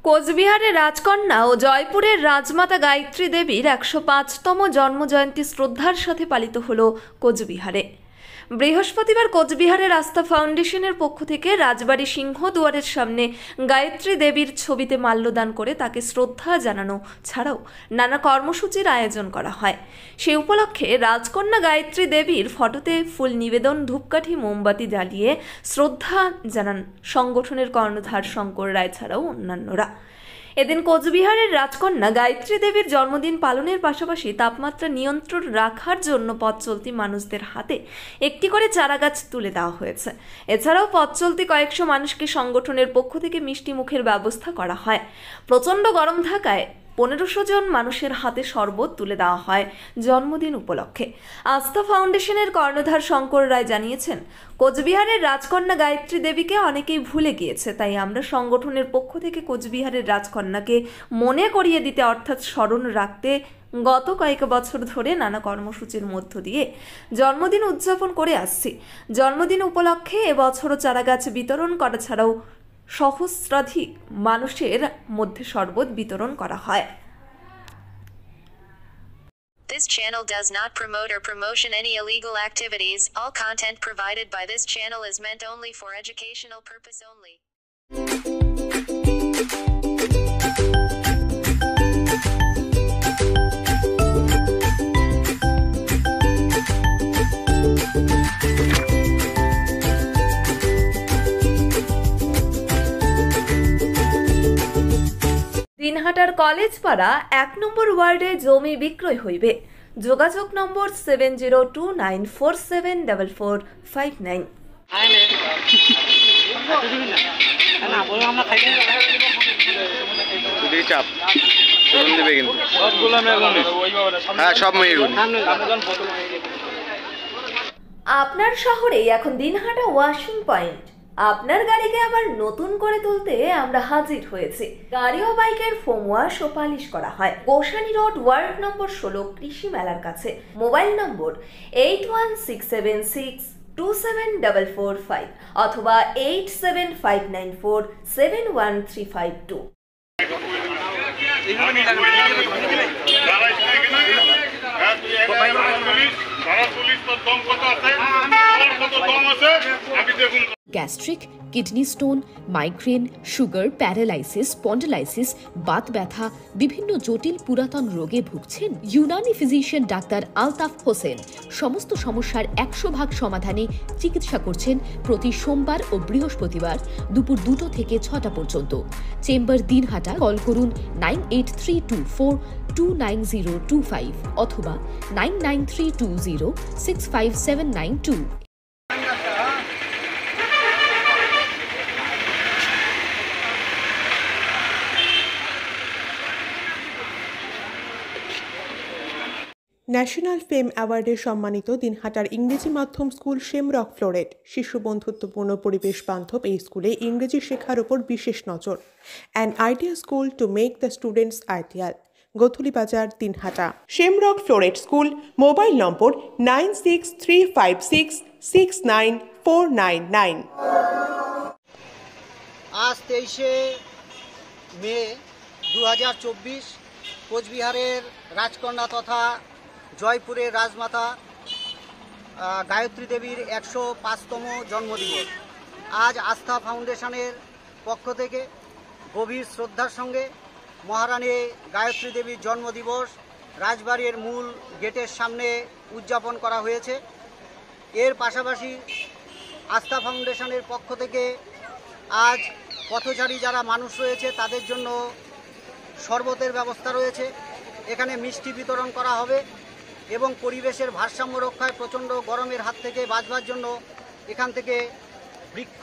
কোচবিহারের রাজকন্যা ও জয়পুরের রাজমাতা গায়ত্রী দেবীর ১০৫তম জন্মজয়ন্তী শ্রদ্ধার সাথে পালিত হল কোচবিহারে। বৃহস্পতিবার কোচবিহারের আস্থা ফাউন্ডেশনের পক্ষ থেকে রাজবাড়ী সিংহদুয়ারের সামনে গায়ত্রী দেবীর ছবিতে মাল্যদান করে তাকে শ্রদ্ধা জানানো ছাড়াও নানা কর্মসূচির আয়োজন করা হয়। সেই উপলক্ষে রাজকন্যা গায়ত্রী দেবীর ফটোতে ফুল নিবেদন, ধূপকাঠি, মোমবাতি জ্বালিয়ে শ্রদ্ধা জানান সংগঠনের কর্ণধার শঙ্কর রায় ছাড়াও অন্যান্যরা। এদিন কোচবিহারের রাজকন্যা গায়ত্রী দেবীর জন্মদিন পালনের পাশাপাশি তাপমাত্রা নিয়ন্ত্রণ রাখার জন্য পথ চলতি মানুষদের হাতে একটি করে চারাগাছ তুলে দেওয়া হয়েছে। এছাড়াও পথ চলতি কয়েকশো মানুষকে সংগঠনের পক্ষ থেকে মিষ্টি মুখের ব্যবস্থা করা হয়। প্রচণ্ড গরম থাকায় ১৫০০ জন মানুষের হাতে শরবত তুলে দেওয়া হয় জন্মদিন উপলক্ষে। আস্থা ফাউন্ডেশনের কর্ণধার শঙ্কর রায় জানিয়েছেন, কোচবিহারের রাজকন্যা গায়ত্রী দেবীকে অনেকেই ভুলে গিয়েছে, তাই আমরা সংগঠনের পক্ষ থেকে কোচবিহারের রাজকন্যাকে মনে করিয়ে দিতে অর্থাৎ স্মরণ রাখতে গত কয়েক বছর ধরে নানা কর্মসূচির মধ্য দিয়ে জন্মদিন উদযাপন করে আসছি। জন্মদিন উপলক্ষে এবছরও চারাগাছ বিতরণ করা ছাড়াও সহস্রাধিক মানুষের মধ্যে শরবত বিতরণ করা হয়। This channel does not promote or promotion any illegal activities. All content provided by this channel is meant only for educational purpose only. দিনহাটার কলেজ পাড়া ১ নম্বর ওয়ার্ডে জমি বিক্রয় হইবে। যোগাযোগ নম্বর 7029474459। আপনার শহরে এখন দিনহাটা ওয়াশিং পয়েন্ট। আপনার গাড়িকে আবার নতুন করে তুলতে আমরা হাজির হয়েছি। গাড়ি ও বাইকের ফোম ওয়াশ ও পালিশ করা হয়। গোসানি রোড, ওয়ার্ড নম্বর ১৬, কৃষি মেলার কাছে। মোবাইল নম্বর 8167627445 অথবা 8759471352। Gastric, kidney stone, migraine, sugar, paralysis, spondylosis, Baat ব্যথা, বিভিন্ন জটিল পুরাতন রোগে ভুগছেন? ইউনানি ফিজিশিয়ান ডাক্তার আলতাফ হোসেন সমস্ত সমস্যার ১০০% সমাধানে চিকিৎসা করছেন প্রতি সোমবার ও বৃহস্পতিবার দুপুর ২টো থেকে ৬টা পর্যন্ত। চেম্বার দিনহাটা। কল করুন 9832429025 অথবা 9932065792। ন্যাশনাল ফেম অ্যাওয়ার্ডে সম্মানিত দিনহাটার ইংরেজি মাধ্যম স্কুল শেমরক ফ্লোরেট। শিশু বন্ধুত্বপূর্ণ পরিবেশ বান্ধব এই স্কুলে ইংরেজি শেখার ওপর বিশেষ নজর। An idea school to make the students ideal. Gothuli Bazar, Dinhata. Shamrock Floret school. Mobile number 9635669499। আজ 23শে মে 2024 কোচবিহারের রাজকন্যা তথা জয়পুরের রাজমাতা গায়ত্রী দেবীর ১০৫তম জন্মদিবস। আজ আস্থা ফাউন্ডেশনের পক্ষ থেকে গভীর শ্রদ্ধার সঙ্গে মহারানী গায়ত্রী দেবীর জন্মদিবস রাজবাড়ির মূল গেটের সামনে উদযাপন করা হয়েছে। এর পাশাপাশি আস্থা ফাউন্ডেশনের পক্ষ থেকে আজ পথচারী যারা মানুষ রয়েছে তাদের জন্য শরবতের ব্যবস্থা রয়েছে। এখানে মিষ্টি বিতরণ করা হবে এবং পরিবেশের ভারসাম্য রক্ষায় প্রচণ্ড গরমের হাত থেকে বাঁচবার জন্য এখান থেকে বৃক্ষ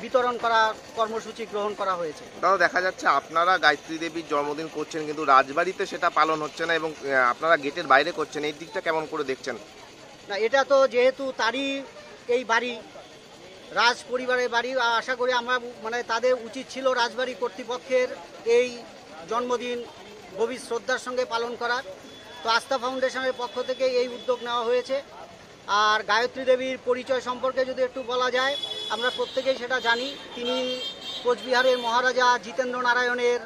বিতরণ করার কর্মসূচি গ্রহণ করা হয়েছে। তাও দেখা যাচ্ছে আপনারা গায়ত্রী দেবীর জন্মদিন করছেন, কিন্তু রাজবাড়িতে সেটা পালন হচ্ছে না এবং আপনারা গেটের বাইরে করছেন, এই দিকটা কেমন করে দেখছেন? না, এটা তো যেহেতু তারই এই বাড়ি, রাজ পরিবারের বাড়ি, আশা করি আমরা তাদের উচিত ছিল রাজবাড়ি কর্তৃপক্ষের এই জন্মদিন গভীর শ্রদ্ধার সঙ্গে পালন করার। তো আস্থা ফাউন্ডেশনের পক্ষ থেকে এই উদ্যোগ নেওয়া হয়েছে। আর গায়ত্রী দেবীর পরিচয় সম্পর্কে যদি একটু বলা যায়, আমরা প্রত্যেকেই সেটা জানি। তিনি কোচবিহারের মহারাজা জিতেন্দ্র নারায়ণের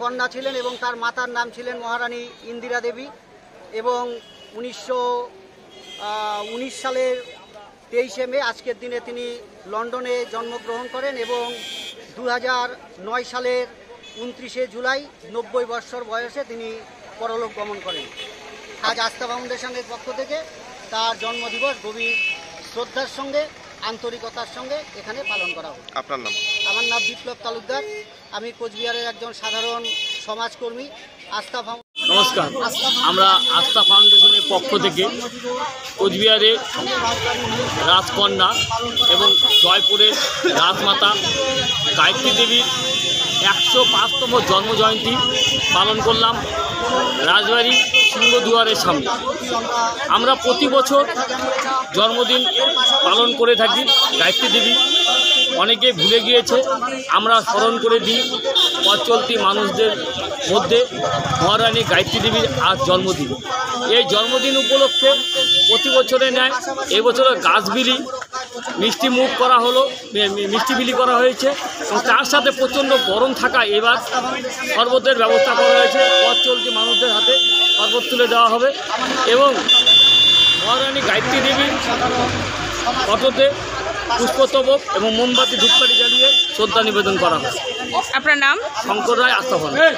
কন্যা ছিলেন এবং তার মাতার নাম ছিলেন মহারানী ইন্দিরা দেবী। এবং 1919 সালের 23শে মে আজকের দিনে তিনি লন্ডনে জন্মগ্রহণ করেন এবং 2009 সালের 29শে জুলাই 90 বৎসর বয়সে তিনি পরলোক গমন করেন। আজ আস্থা ফাউন্ডেশনের পক্ষ থেকে তার জন্মদিবস গভীর শ্রদ্ধার সঙ্গে আন্তরিকতার সঙ্গে এখানে পালন করা হয়। আপনার নাম? আমার নাম বিপ্লব তালুকদার, আমি কোচবিহারের একজন সাধারণ সমাজকর্মী। আস্থা ফাউন্ডেশন। নমস্কার, আমরা আস্থা ফাউন্ডেশনের পক্ষ থেকে কোচবিহারের রাজকন্যা এবং জয়পুরের রাজমাতা গায়ত্রী দেবীর 105তম জন্মজয়ন্তী পালন করলাম রাজবাড়ি সিংহদুয়ারের সামনে। আমরা প্রতি বছর জন্মদিন পালন করে থাকি গায়ত্রী দেবী। অনেকে ভুলে গিয়েছে, আমরা স্মরণ করে দিই পথ চলতি মানুষদের মধ্যে মহারানী গায়ত্রী দেবীর আজ জন্মদিন। এই জন্মদিন উপলক্ষে প্রতি বছরে নেয় এবছরে গাছবিলি মিষ্টি মুখ করা হলো, মিষ্টি বিলি করা হয়েছে এবং তার সাথে প্রচণ্ড গরম থাকা এবার শরবতের ব্যবস্থা করা হয়েছে। পথ চলতি মানুষদের হাতে শরবত তুলে দেওয়া হবে এবং মহারানী গায়ত্রী দেবীর ফটোতে পুষ্পস্তবক এবং মোমবাতি ধূপকাঠি জ্বালিয়ে শ্রদ্ধা নিবেদন করা হয়। আপনার নাম? শঙ্কর রায়, আস্থা ফাউন্ডেশন।